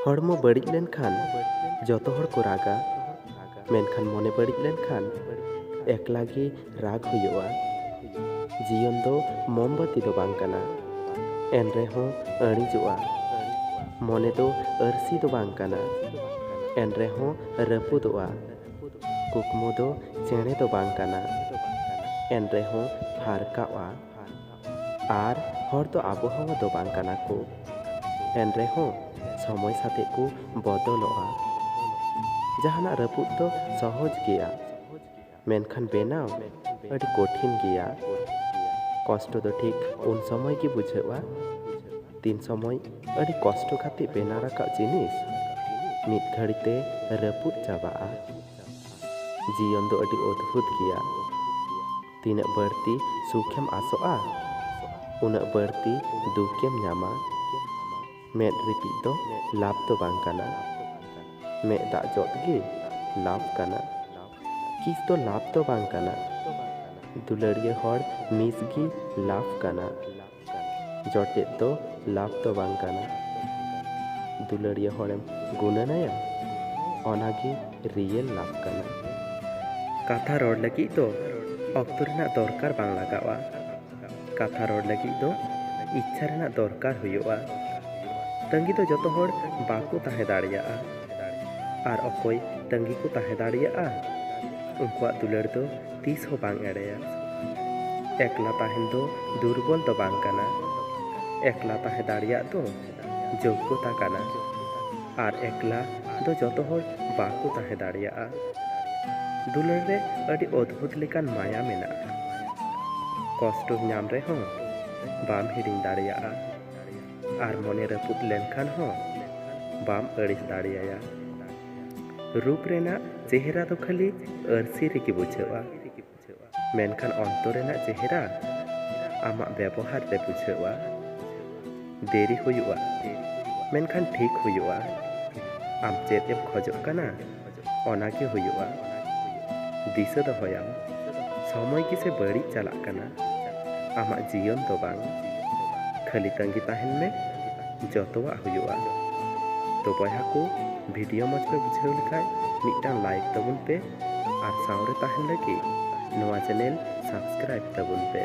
हड़मो बड़ी लेनखान जतो हड़ को रागा मेनखान मने बड़ी लेनखान एकला गे राग हुयुआ। जीवन दो मोमबत्ती दो बांग काना एनरे हो अड़िजुआ। मने दो अरसी दो बांग काना एनरे हो रपुदुआ। कुकमु दो चेणे दो बांग काना एनरे हो फारकावा। आर हड़ दो आबहावा दो बांग काना को एनरे हो समय साथे को बदलोआ। जहाना रपुद दो सहज गया मेनखान बेनाव अड़ी कठिन गया। कष्ट दो ठीक उन समय की बुझेवा तीन समय अड़ी कष्ट खाती बेना रखा जिनिस मित घड़ीते रपुद चाबा। जीवन दो अड़ी अद्भुत गया। तीन बढ़ती सुखेम आसोआ उन बढ़ती दुखेम नामा। मेद रिपीट दो लाभ दो बांग काना मेद दाग जोत गे लाभ काना। किस दो लाभ दो बांग काना दुलड़िया हड़ मिस गी लाभ काना। जटेद दो लाभ दो बांग काना दुलड़िया हड़ेम गुणनाया ओनागे रियल लाभ काना। कथा रोड लगी तो अक्तो रेना दरकार बांग लगावा। कथा रोड लगी तो इच्छा रेना दरकार हुयुआ। तंगी तो जतो हड़ बाको ताहे दाड़ियाआ आर अकोय तंगी को ताहे दाड़ियाआ उनकुआ दुलड़ दो तीस हो बांग एड़ेया। एकला ताहेन दो दुर्बल दो बांग काना एकला ताहे दाड़िया दो योग्यता काना आर एकला दो जतो हड़ बाको ताहे दाड़ियाआ। दुलड़ रे अड़ी अद्भुत लेकान माया मेना। कष्ट नाम रे हो बाम हिड़िंग दाड़ियाआ आर मने रपुद लेनखान हो बाम अड़िस दाड़ियाया। रूप रेना चेहरा तो खाली अरसी रेगी बुझेवा मेनखान अंतर रेना चेहरा आमा व्यवहार रे बुझेवा। देरी हुयुआ मेनखान ठीक हुयुआ। आम चेद एम खोजोग काना ओनागे हुयुआ। दिशा दोहयाम समय किसे बड़ी चलाक काना आमा जीवन तो बांग खाली तंगी ताहेन में जतोवा हुयुआ। तो बया को भिडियो मज पे बुझेव लेखाय मिटान लाइक तबुन पे आर सावरे ताहेन लगी नवा चैनल सब्सक्राइब तबुन पे।